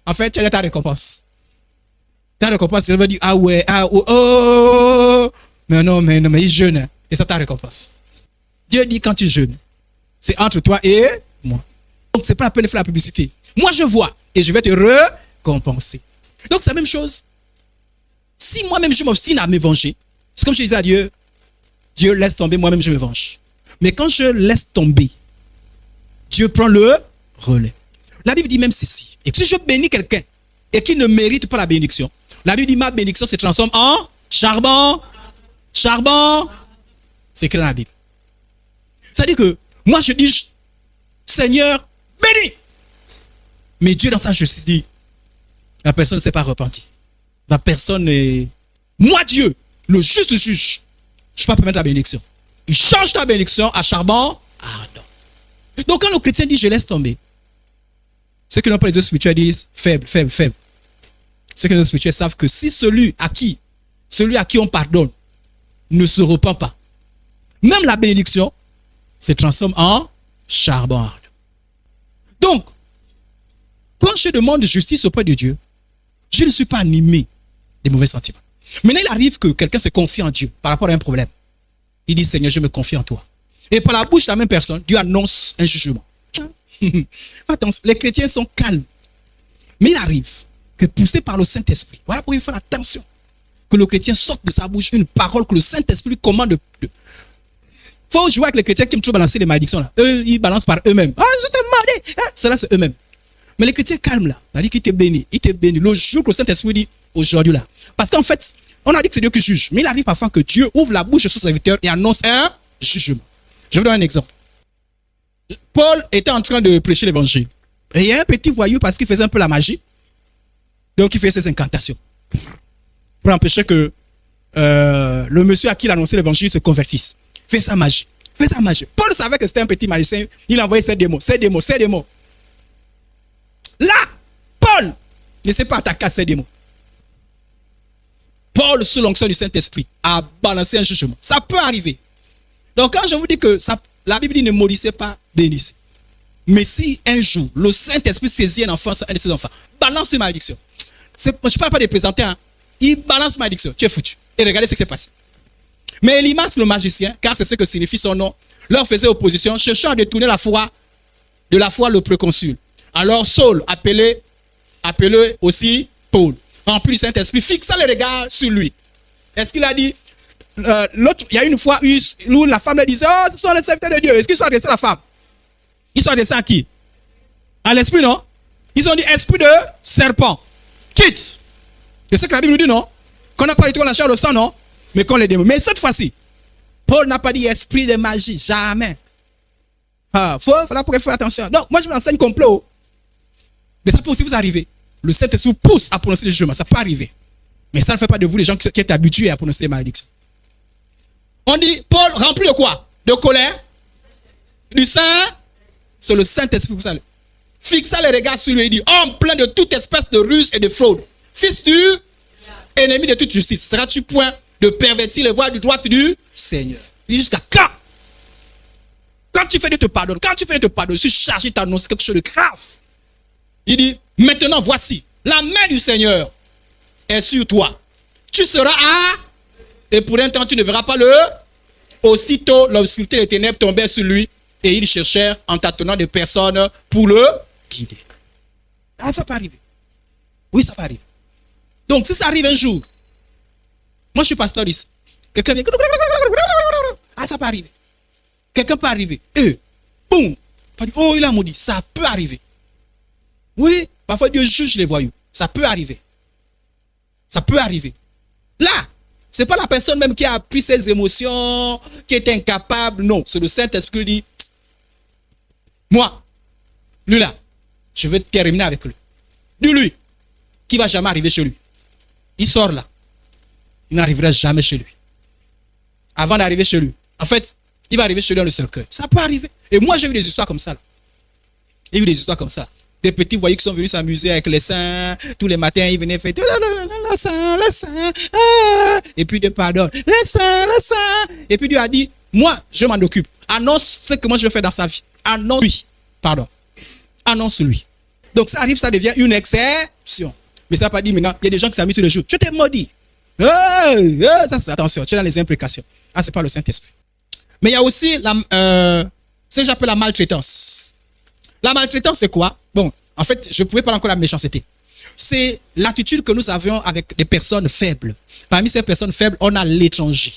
en fait, tu as ta récompense. Ta récompense, je vais dire, ah ouais, ah oh, oh. Mais non, il jeûne. Et ça ta récompense. Dieu dit quand tu jeûnes, c'est entre toi et moi. Donc, c'est pas la peine de faire la publicité. Moi, je vois et je vais te récompenser. Donc, c'est la même chose. Si moi-même, je m'obstine à me venger, c'est comme je disais à Dieu, Dieu laisse tomber, moi-même, je me venge. Mais quand je laisse tomber, Dieu prend le relais. La Bible dit même ceci. Et si je bénis quelqu'un et qu'il ne mérite pas la bénédiction, la Bible dit ma bénédiction se transforme en charbon. Charbon. C'est écrit dans la Bible. C'est-à-dire que moi, je dis, Seigneur, bénis. Mais Dieu, dans sa justice, dit, la personne ne s'est pas repentie. La personne est... Moi, Dieu, le juste juge, je ne peux pas permettre la bénédiction. Il change ta bénédiction à charbon ardent. Donc, quand le chrétien dit, je laisse tomber, ceux qui n'ont pas les yeux spirituels disent, faible, faible, faible. Ceux qui ont les yeux spirituels savent que si celui à qui on pardonne ne se repent pas, même la bénédiction se transforme en charbon ardent. Donc, quand je demande justice auprès de Dieu, je ne suis pas animé des mauvais sentiments. Maintenant, il arrive que quelqu'un se confie en Dieu par rapport à un problème. Il dit, Seigneur, je me confie en toi. Et par la bouche de la même personne, Dieu annonce un jugement. Attention, les chrétiens sont calmes. Mais il arrive que poussé par le Saint-Esprit, voilà pourquoi il faut faire attention, que le chrétien sorte de sa bouche une parole que le Saint-Esprit commande. Il faut jouer avec les chrétiens qui aiment toujours balancer les malédictions. Là. Eux, ils balancent par eux-mêmes. Ah, je t'ai maudit. Cela, c'est eux-mêmes. Mais les chrétiens calmes là, il a dit qu'il te bénit. Il te bénit. Le jour que le Saint-Esprit dit aujourd'hui là. Parce qu'en fait, on a dit que c'est Dieu qui juge. Mais il arrive parfois que Dieu ouvre la bouche de son serviteur et annonce un jugement. Je vous donne un exemple. Paul était en train de prêcher l'évangile. Et il y a un petit voyou parce qu'il faisait un peu la magie. Donc il fait ses incantations. Pour empêcher que le monsieur à qui il annonçait l'évangile se convertisse. Fait sa magie. Fait sa magie. Paul savait que c'était un petit magicien. Il envoyait ses démons. Là, Paul ne s'est pas attaqué à ces démons. Paul, sous l'onction du Saint-Esprit, a balancé un jugement. Ça peut arriver. Donc, quand je vous dis que la Bible dit ne maudissez pas, bénissez. Mais si un jour, le Saint-Esprit saisit un enfant, un de ses enfants, balance une malédiction. Je ne parle pas de présenter, hein. Il balance malédiction. Tu es foutu. Et regardez ce qui s'est passé. Mais Elimas, le magicien, car c'est ce que signifie son nom, leur faisait opposition, cherchant à détourner de la foi le préconsul. Alors Saul, appelé aussi Paul, rempli du Saint-Esprit, fixa le regard sur lui. Est-ce qu'il a dit, il y a une fois où la femme lui disait, oh, ce sont les serviteurs de Dieu. Est-ce qu'ils sont adressés à la femme? Ils sont adressés à qui? À l'esprit, non? Ils ont dit, esprit de serpent, quitte. C'est ce que la Bible nous dit, non? Qu'on n'a pas du tout la chair au sang, non? Mais qu'on les démons. Mais cette fois-ci, Paul n'a pas dit esprit de magie, jamais. Il faut faire attention. Donc, moi, je vous enseigne complot. Mais ça peut aussi vous arriver. Le Saint-Esprit vous pousse à prononcer les jugements. Ça peut arriver. Mais ça ne fait pas de vous les gens qui êtes habitués à prononcer les malédictions. On dit, Paul rempli de quoi? De colère? Du Saint? C'est le Saint-Esprit pour ça. Fixa les regards sur lui et dit, homme plein de toute espèce de ruse et de fraude. Fils du ennemi de toute justice. Seras-tu point de pervertir les voies du droit du Seigneur? Il dit jusqu'à quand? Quand tu fais de te pardonner, je suis chargé de t'annoncer quelque chose de grave. Il dit, maintenant voici, la main du Seigneur est sur toi. Tu seras à... Et pour un temps, tu ne verras pas le... Aussitôt, l'obscurité des ténèbres tombait sur lui et ils cherchèrent en tâtonnant des personnes pour le guider. Ah, ça peut arriver. Oui, ça peut arriver. Donc, si ça arrive un jour, moi je suis pasteur ici. Quelqu'un vient... Ah, ça peut arriver. Quelqu'un peut arriver. Et, boum. Oh, il a maudit. Ça peut arriver. Oui, parfois Dieu juge les voyous. Ça peut arriver. Ça peut arriver. Là, ce n'est pas la personne même qui a pris ses émotions, qui est incapable. Non, c'est le Saint-Esprit qui dit, moi, lui là, je vais terminer avec lui. Dis-lui qui ne va jamais arriver chez lui. Il sort là. Il n'arrivera jamais chez lui. Avant d'arriver chez lui. En fait, il va arriver chez lui dans le cercueil. Ça peut arriver. Et moi, j'ai vu des histoires comme ça. Là. J'ai vu des histoires comme ça. Des petits voyous qui sont venus s'amuser avec les saints. Tous les matins, ils venaient faire le saint, et puis Dieu pardonne. Le saint. Et puis Dieu a dit, moi, je m'en occupe. Annonce ce que moi je vais faire dans sa vie. Annonce-lui. Pardon. Annonce-lui. Donc ça arrive, ça devient une exception. Mais ça n'a pas dit maintenant, il y a des gens qui s'amusent tous les jours. Je t'ai maudit. Attention, tu es dans les imprécations. Ah, c'est pas le Saint-Esprit. Mais il y a aussi ce que j'appelle la maltraitance. La maltraitance, c'est quoi? Bon, en fait, je ne pouvais pas encore la méchanceté. C'est l'attitude que nous avions avec des personnes faibles. Parmi ces personnes faibles, on a l'étranger.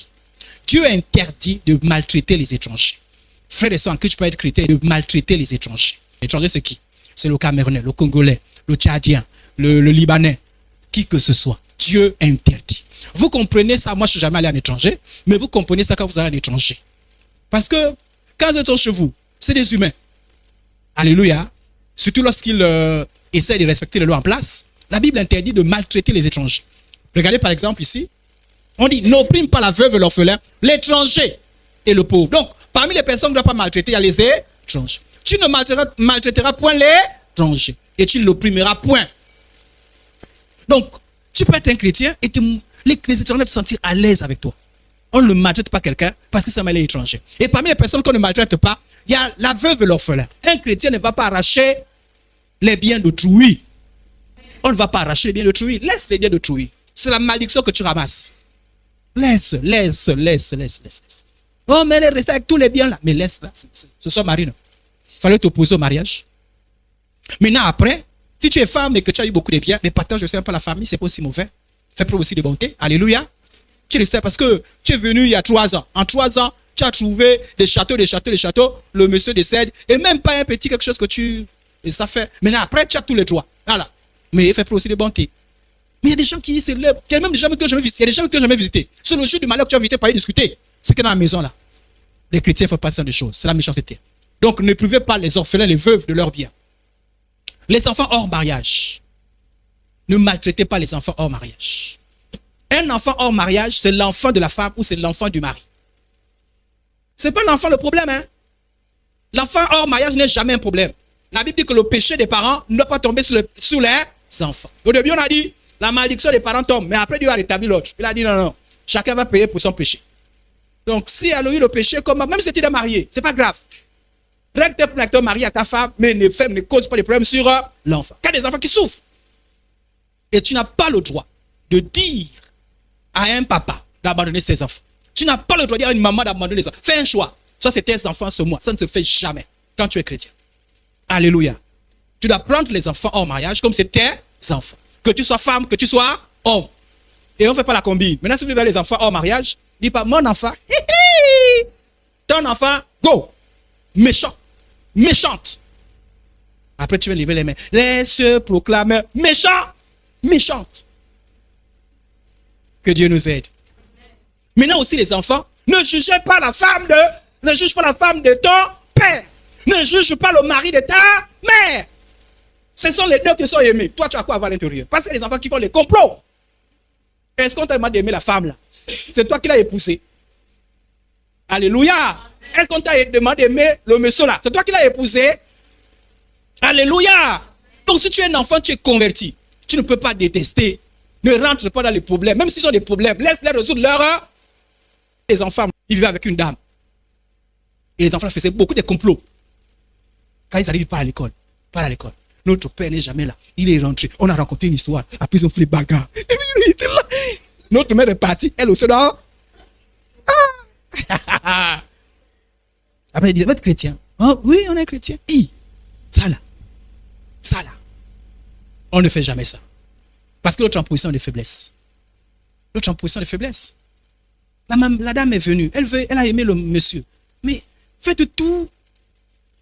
Dieu interdit de maltraiter les étrangers. Frères et sœurs, en Christ, tu peux être chrétien et de maltraiter les étrangers. L'étranger, c'est qui? C'est le Camerounais, le Congolais, le Tchadien, le Libanais, qui que ce soit. Dieu interdit. Vous comprenez ça? Moi, je ne suis jamais allé à l'étranger, mais vous comprenez ça quand vous allez à l'étranger. Parce que quand ils sont chez vous, c'est des humains. Alléluia. Surtout lorsqu'ils essaient de respecter les lois en place, la Bible interdit de maltraiter les étrangers. Regardez par exemple ici, on dit n'opprime pas la veuve et l'orphelin, l'étranger et le pauvre. Donc, parmi les personnes qui ne doivent pas maltraiter, il y a les étrangers. Tu ne maltraiteras point l'étranger et tu ne l'opprimeras point. Donc, tu peux être un chrétien et les étrangers vont se sentir à l'aise avec toi. On ne maltraite pas quelqu'un parce que ça m'a l'air étranger. Et parmi les personnes qu'on ne maltraite pas, il y a la veuve et l'orphelin. Un chrétien ne va pas arracher les biens d'autrui. On ne va pas arracher les biens d'autrui. Laisse les biens d'autrui. C'est la malédiction que tu ramasses. Laisse. Oh, mais elle est restée avec tous les biens là. Mais laisse là. Ce sont marines. Il fallait t'opposer au mariage. Maintenant, après, si tu es femme et que tu as eu beaucoup de biens, mais partage aussi un peu la famille, c'est pas aussi mauvais. Fais preuve aussi de bonté. Alléluia. Tu restes parce que tu es venu il y a 3 ans. En 3 ans, tu as trouvé des châteaux. Le monsieur décède. Et même pas un petit quelque chose que tu Et ça fait. Maintenant, après, tu as tous les droits. Voilà. Mais il fait aussi des bontés. Mais il y a des gens qui célèbrent. Il y a même des gens qui n'ont jamais visité. Il y a des gens qui n'ont jamais visité. C'est le jour du malheur que tu as invité pour aller discuter. C'est que dans la maison, là, les chrétiens font pas ça de choses. C'est la méchanceté. Donc, ne privez pas les orphelins, les veuves de leurs biens. Les enfants hors mariage. Ne maltraitez pas les enfants hors mariage. Un enfant hors mariage, c'est l'enfant de la femme ou c'est l'enfant du mari. C'est pas l'enfant le problème, hein. L'enfant hors mariage n'est jamais un problème. La Bible dit que le péché des parents ne doit pas tomber sur les enfants. Au début, on a dit, la malédiction des parents tombe, mais après Dieu a rétabli l'autre. Il a dit non, chacun va payer pour son péché. Donc, si elle a eu le péché, même si tu es marié, c'est pas grave. Règle tes problèmes avec ton mari, à ta femme, mais ne cause pas de problèmes sur l'enfant. Quand des enfants qui souffrent, et tu n'as pas le droit de dire à un papa d'abandonner ses enfants. Tu n'as pas le droit de dire à une maman d'abandonner les enfants. Fais un choix. Soit c'est tes enfants, ce mois. Ça ne se fait jamais quand tu es chrétien. Alléluia. Tu dois prendre les enfants hors mariage comme c'est tes enfants. Que tu sois femme, que tu sois homme. Et on ne fait pas la combine. Maintenant, si vous voulez les enfants hors mariage, dis pas mon enfant. Ton enfant, go. Méchant. Méchante. Après, tu vas lever les mains. Laisse proclamer méchant. Méchante. Que Dieu nous aide. Maintenant aussi les enfants, ne jugez pas la femme de ton père. Ne juge pas le mari de ta mère. Ce sont les deux qui sont aimés. Toi, tu as quoi à voir à l'intérieur? Parce que les enfants qui font les complots. Est-ce qu'on t'a demandé d'aimer la femme là? C'est toi qui l'as épousée. Alléluia. Est-ce qu'on t'a demandé d'aimer le monsieur là? C'est toi qui l'as épousé. Alléluia. Donc si tu es un enfant, tu es converti. Tu ne peux pas détester. Ne rentre pas dans les problèmes. Même s'ils ont des problèmes, laisse-les résoudre leurs. Les enfants, ils vivaient avec une dame. Et les enfants faisaient beaucoup de complots. Quand ils arrivent pas à l'école. Pas à l'école. Notre père n'est jamais là. Il est rentré. On a raconté une histoire. Après, ils ont fait les bagarres. Notre mère est partie. Elle aussi dehors. Après, il dit, vous êtes chrétien? Oh, oui, on est chrétien. Ça là. Ça là. On ne fait jamais ça. Parce que l'autre en position de faiblesse. L'autre en position de faiblesse. La dame est venue. Elle a aimé le monsieur. Mais faites tout.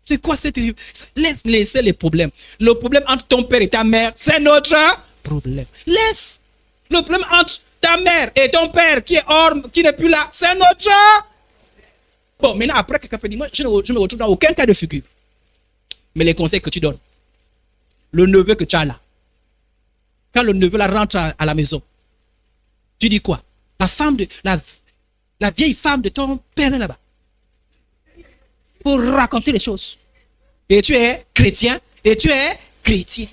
C'est quoi cette... Laissez les problèmes. Le problème entre ton père et ta mère, c'est notre problème. Laisse. Le problème entre ta mère et ton père qui est hors, qui n'est plus là, c'est notre... Bon, maintenant, après, quelqu'un peut dire, moi, je me retrouve dans aucun cas de figure. Mais les conseils que tu donnes, le neveu que tu as là, quand le neveu là rentre à la maison, tu dis quoi? La vieille femme de ton père est là-bas. Pour raconter les choses. Et tu es chrétien. Et tu es chrétien.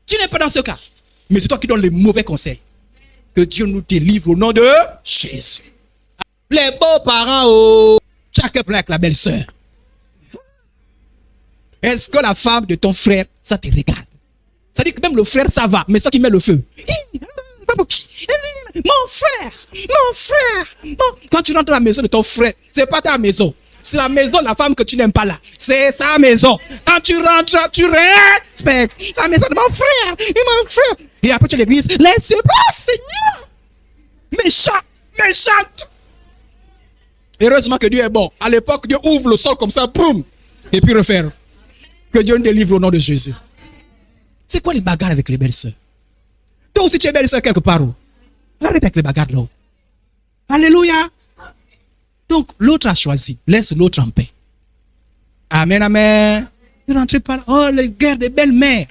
Tu n'es pas dans ce cas. Mais c'est toi qui donnes les mauvais conseils. Que Dieu nous délivre au nom de Jésus. Les beaux-parents, oh, chacun plaît avec la belle-sœur. Est-ce que la femme de ton frère, ça te regarde? Ça dit que même le frère, ça va. Mais c'est toi qui mets le feu. Mon frère. Quand tu rentres dans la maison de ton frère, c'est pas ta maison. C'est la maison de la femme que tu n'aimes pas là. C'est sa maison. Quand tu rentres, tu respectes. C'est la maison de mon frère. Et après tu l'église, laisse pas, Seigneur. Méchante. Heureusement que Dieu est bon. À l'époque, Dieu ouvre le sol comme ça, boum, et puis refaire. Que Dieu nous délivre au nom de Jésus. C'est quoi les bagarres avec les belles-sœurs? Toi aussi tu es belle-sœur quelque part. Arrête avec les bagarres là. Alléluia. Donc, l'autre a choisi. Laisse l'autre en paix. Amen, amen. Ne rentrez pas là. Oh, les guerres des belles-mères.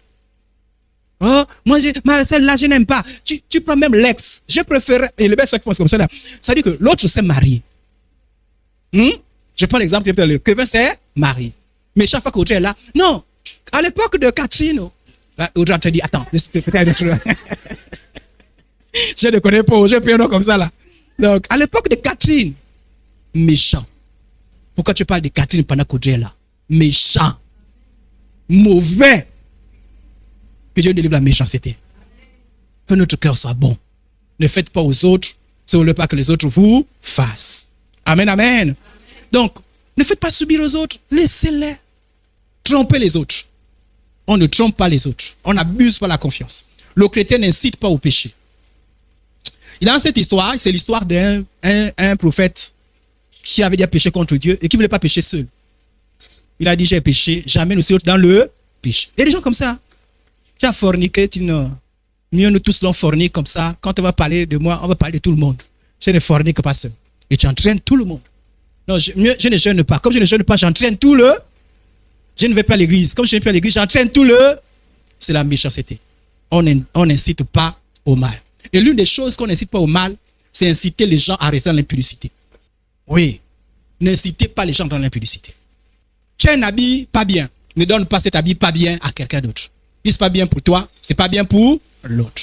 Oh, moi, celle-là, je n'aime pas. Tu prends même l'ex. Je préfère. Et les belles-sœurs qui font comme ça là. Ça dit que l'autre s'est marié. Je prends l'exemple que Kevin s'est marié. Mais chaque fois qu'Audrey est là. Non. À l'époque de Catherine. Audrey te dit, attends. Peut-être. Je ne connais pas. J'ai pris un nom comme ça là. Donc, à l'époque de Catherine. Méchant. Pourquoi tu parles de Catherine pendant qu'Audrey est là? Méchant. Mauvais. Que Dieu délivre la méchanceté. Que notre cœur soit bon. Ne faites pas aux autres ce que vous ne voulez pas que les autres vous fassent. Amen, amen. Donc, ne faites pas subir aux autres. Laissez-les. Trompez les autres. On ne trompe pas les autres. On n'abuse pas la confiance. Le chrétien n'incite pas au péché. Dans cette histoire, c'est l'histoire d'un prophète qui avait déjà péché contre Dieu et qui ne voulait pas pécher seul. Il a dit, j'ai péché, j'amène aussi l'autre dans le péché. Il y a des gens comme ça. Tu as forniqué, mieux nous tous l'ont forniqué comme ça. Quand on va parler de moi, on va parler de tout le monde. Je ne fornique pas seul. Et tu entraînes tout le monde. Non, je ne jeûne pas. Comme je ne jeûne pas, j'entraîne tout le... Je ne vais pas à l'église. Comme je ne vais pas à l'église, j'entraîne tout le... C'est la méchanceté. On n'incite pas au mal. Et l'une des choses qu'on n'incite pas au mal, c'est inciter les gens à rester dans l'impudicité. Oui. N'incitez pas les gens dans l'impudicité. Tu as un habit pas bien. Ne donne pas cet habit pas bien à quelqu'un d'autre. Si ce n'est pas bien pour toi, c'est pas bien pour l'autre.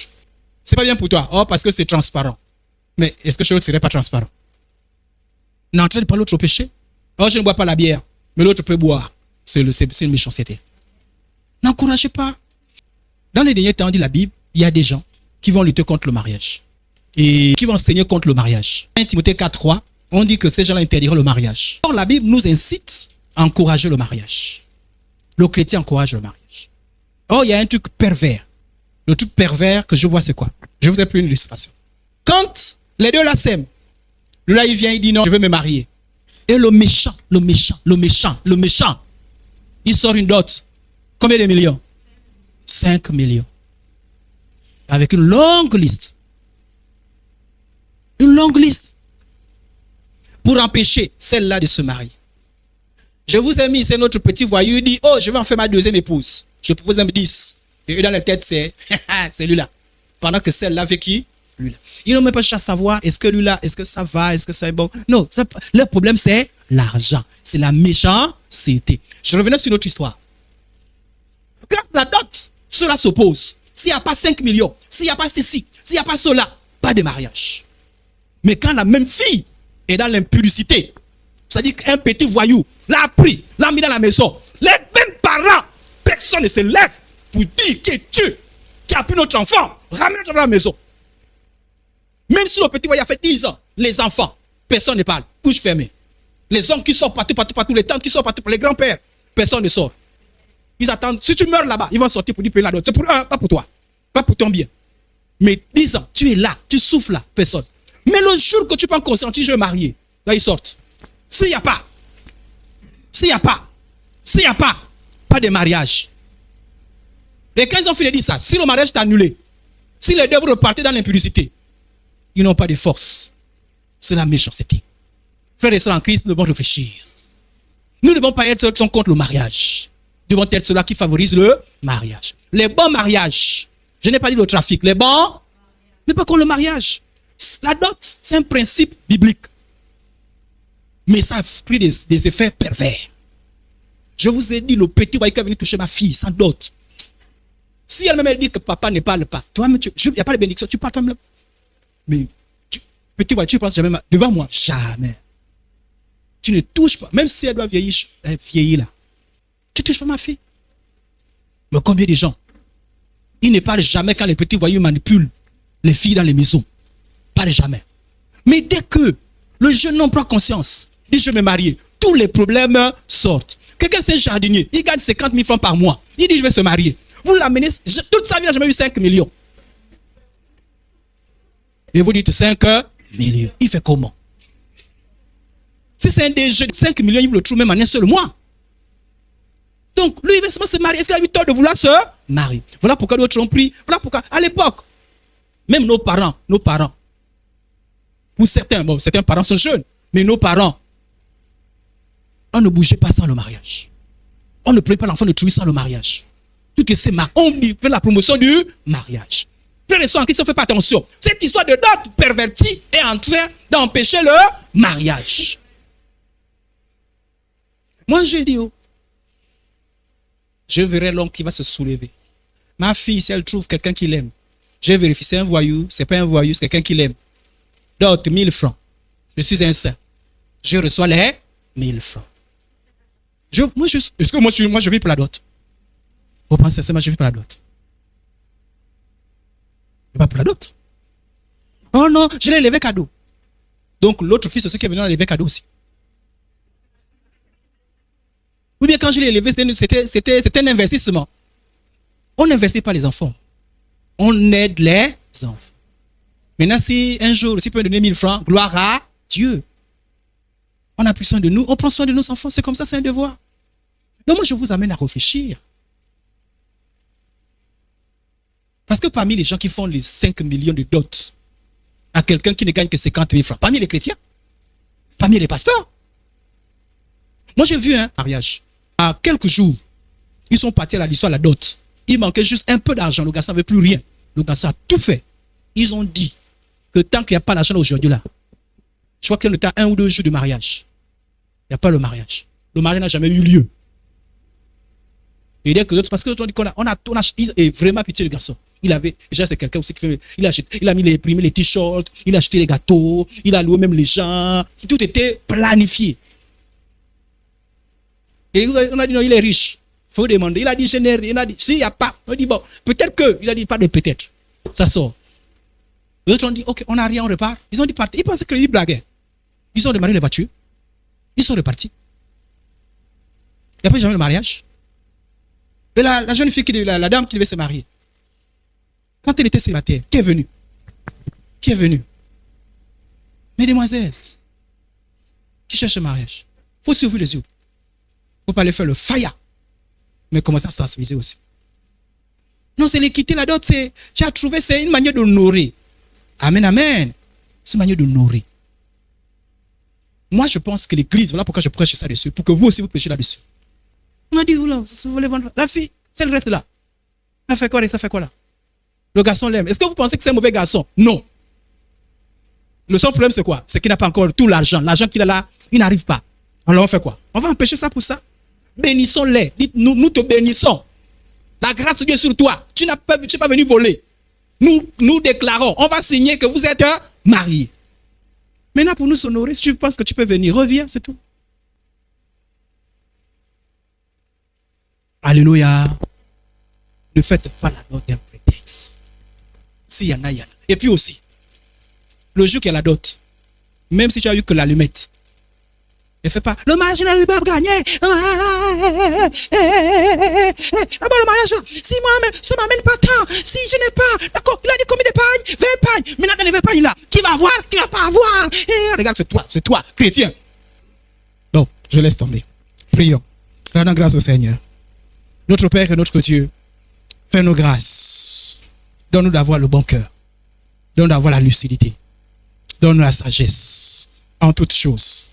C'est pas bien pour toi. Oh, parce que c'est transparent. Mais est-ce que l'autre ne serait pas transparent? N'entraîne pas l'autre au péché. Oh, je ne bois pas la bière, mais l'autre peut boire. C'est une méchanceté. N'encouragez pas. Dans les derniers temps, dit la Bible, il y a des gens qui vont lutter contre le mariage. Et qui vont enseigner contre le mariage. 1 Timothée 4:3, on dit que ces gens-là interdiront le mariage. Or, la Bible nous incite à encourager le mariage. Le chrétien encourage le mariage. Or, il y a un truc pervers. Le truc pervers que je vois, c'est quoi? Je vous ai pris une illustration. Quand les deux là s'aiment, le là, il vient, il dit non, je veux me marier. Et le méchant, il sort une dot. Combien de millions? 5 millions. Avec une longue liste. Une longue liste. Pour empêcher celle-là de se marier. Je vous ai mis, c'est notre petit voyou, il dit, oh, je vais en faire ma deuxième épouse. Je propose un 10. Et dans la tête, c'est lui-là. Pendant que celle-là veut qui? Lui-là. Ils n'ont même pas cherché à savoir, est-ce que lui-là, est-ce que ça va, est-ce que ça est bon? Non, le problème, c'est l'argent. C'est la méchanceté. Je revenais sur notre histoire. Grâce à la dot, cela s'oppose. S'il n'y a pas 5 millions, s'il n'y a pas ceci, s'il n'y a pas cela, pas de mariage. Mais quand la même fille est dans l'impudicité, c'est-à-dire qu'un petit voyou l'a pris, l'a mis dans la maison, les mêmes parents, personne ne se lève pour dire que Dieu, qui a pris notre enfant, ramène-le dans la maison. Même si le petit voyou a fait 10 ans, les enfants, personne ne parle, bouche fermée. Les hommes qui sortent partout, les tantes qui sortent partout, les grands-pères, personne ne sort. Ils attendent, si tu meurs là-bas, ils vont sortir pour dire payer la dot. C'est pour eux, pas pour toi, pas pour ton bien. Mais 10 ans, tu es là, tu souffles là, personne. Mais le jour que tu prends consentir, je vais marier, là ils sortent. S'il n'y a pas, pas de mariage. Et quand ils ont fini de dire ça, si le mariage est annulé, si les deux repartent dans l'impudicité, ils n'ont pas de force. C'est la méchanceté. Frères et sœurs en Christ, nous devons réfléchir. Nous ne devons pas être ceux qui sont contre le mariage. Nous devons être ceux-là qui favorisent le mariage. Les bons mariages, je n'ai pas dit le trafic, les bons, mais pas contre le mariage. La dot, c'est un principe biblique. Mais ça a pris des effets pervers. Je vous ai dit, le petit voyou qui est venu toucher ma fille sans dot. Si elle-même dit que papa ne parle pas, toi-même, il n'y a pas de bénédiction, tu parles toi-même. Mais, petit voyou, tu penses jamais devant moi, jamais. Tu ne touches pas, même si elle doit vieillir, elle vieillit là. Tu ne touches pas ma fille. Mais combien de gens, ils ne parlent jamais quand les petits voyous manipulent les filles dans les maisons. Pas jamais. Mais dès que le jeune homme prend conscience, dit je vais me marier, tous les problèmes sortent. Quelqu'un c'est jardinier, il gagne 50 000 francs par mois. Il dit je vais se marier. Vous l'amenez, toute sa vie, il n'a jamais eu 5 millions. Et vous dites 5 millions. Il fait comment? Si c'est un des jeunes, 5 millions, il vous le trouve même en un seul mois. Donc, lui, il veut se marier. Est-ce qu'il a eu tort de vouloir se marier? Voilà pourquoi d'autres ont pris. Voilà pourquoi, à l'époque, même nos parents, pour certains, bon, certains parents sont jeunes, mais nos parents, on ne bougeait pas sans le mariage. On ne prenait pas l'enfant de trouver sans le mariage. Tout est c'est on fait la promotion du mariage. Frères et sœurs, qui ne fait pas attention. Cette histoire de dot pervertie est en train d'empêcher le mariage. Moi, j'ai dit, oh, je verrai l'homme qui va se soulever. Ma fille, si elle trouve quelqu'un qui l'aime, j'ai vérifié, c'est un voyou, c'est pas un voyou, c'est quelqu'un qui l'aime. Dot, 1000 francs. Je suis un saint. Je reçois les 1000 francs. Est-ce que moi, je vis pour la dot? Vous pensez ça, moi, je vis pour la dot? Je ne vis pas pour la dot. Oh non, je l'ai élevé cadeau. Donc, l'autre fils aussi qui est venu l'élever cadeau aussi. Oui, bien, quand je l'ai élevé, c'était un investissement. On n'investit pas les enfants. On aide les enfants. Maintenant, si un jour, si peut donner 1000 francs, gloire à Dieu. On a pris soin de nous, on prend soin de nos enfants. C'est comme ça, c'est un devoir. Donc moi, je vous amène à réfléchir. Parce que parmi les gens qui font les 5 millions de dots à quelqu'un qui ne gagne que 50 000 francs, parmi les chrétiens, parmi les pasteurs, moi j'ai vu un mariage. À quelques jours, ils sont partis à l'histoire de la dot. Il manquait juste un peu d'argent. Le garçon n'avait plus rien. Le garçon a tout fait. Ils ont dit que tant qu'il n'y a pas d'argent aujourd'hui là, je crois qu'il y a 1 ou 2 jours de mariage. Il n'y a pas le mariage. Le mariage n'a jamais eu lieu. Et dire que d'autres, parce que on dit qu'on a, il est vraiment pitié le garçon. Il avait, déjà c'est quelqu'un aussi qui fait, il a mis imprimé les t-shirts, il a acheté les gâteaux, il a loué même les gens, tout était planifié. Et on a dit non, il est riche. Il faut demander. Il a dit génère, il a dit, s'il n'y a pas, on dit bon, peut-être que, il a dit pas de peut-être. Ça sort. Les autres ont dit, ok, on n'a rien, on repart. Ils ont dit partir. Ils pensaient qu'ils blaguaient. Ils ont démarré les voitures. Ils sont repartis. Il n'y a pas jamais le mariage. Et la jeune fille, la dame qui devait se marier, quand elle était célibataire, qui est venue? Qui est venue? Mesdemoiselles, qui cherche le mariage? Il faut s'ouvrir les yeux. Il ne faut pas aller faire le faya. Mais commencer à sensibiliser aussi. Non, c'est l'équité, la dot, tu as trouvé, c'est une manière d'honorer. Amen, amen. C'est une manière d'honorer. Moi, je pense que l'église, voilà pourquoi je prêche ça dessus, pour que vous aussi vous prêchez là-dessus. On m'a dit, vous voulez vendre la fille, celle reste là. Ça fait quoi, ça fait quoi là? Le garçon l'aime. Est-ce que vous pensez que c'est un mauvais garçon? Non. Le seul problème, c'est quoi? C'est qu'il n'a pas encore tout l'argent. L'argent qu'il a là, il n'arrive pas. Alors on fait quoi? On va empêcher ça pour ça. Bénissons-les. Dites-nous, nous te bénissons. La grâce de Dieu sur toi. Tu n'es pas venu voler. Nous déclarons, on va signer que vous êtes mariés. Maintenant, pour nous s'honorer, si tu penses que tu peux venir, reviens, c'est tout. Alléluia. Ne faites pas la dot d'un prétexte. S'il y en a, il y en a. Et puis aussi, le jour qu'il y a la dot, même si tu as eu que l'allumette, ne fais pas, le mariage n'a pas gagné. D'abord le mariage, si moi, ça ne m'amène pas tant. Si je n'ai pas, d'accord, il a dit combien de pagnes? 20 pagnes. Maintenant, dans les 20 pagnes là, qui va avoir, qui va pas avoir? Regarde, c'est toi, chrétien. Bon, je laisse tomber. Prions. Rendons grâce au Seigneur. Notre Père et notre Dieu, fais-nous grâce. Donne-nous d'avoir le bon cœur. Donne-nous d'avoir la lucidité. Donne-nous la sagesse en toutes choses.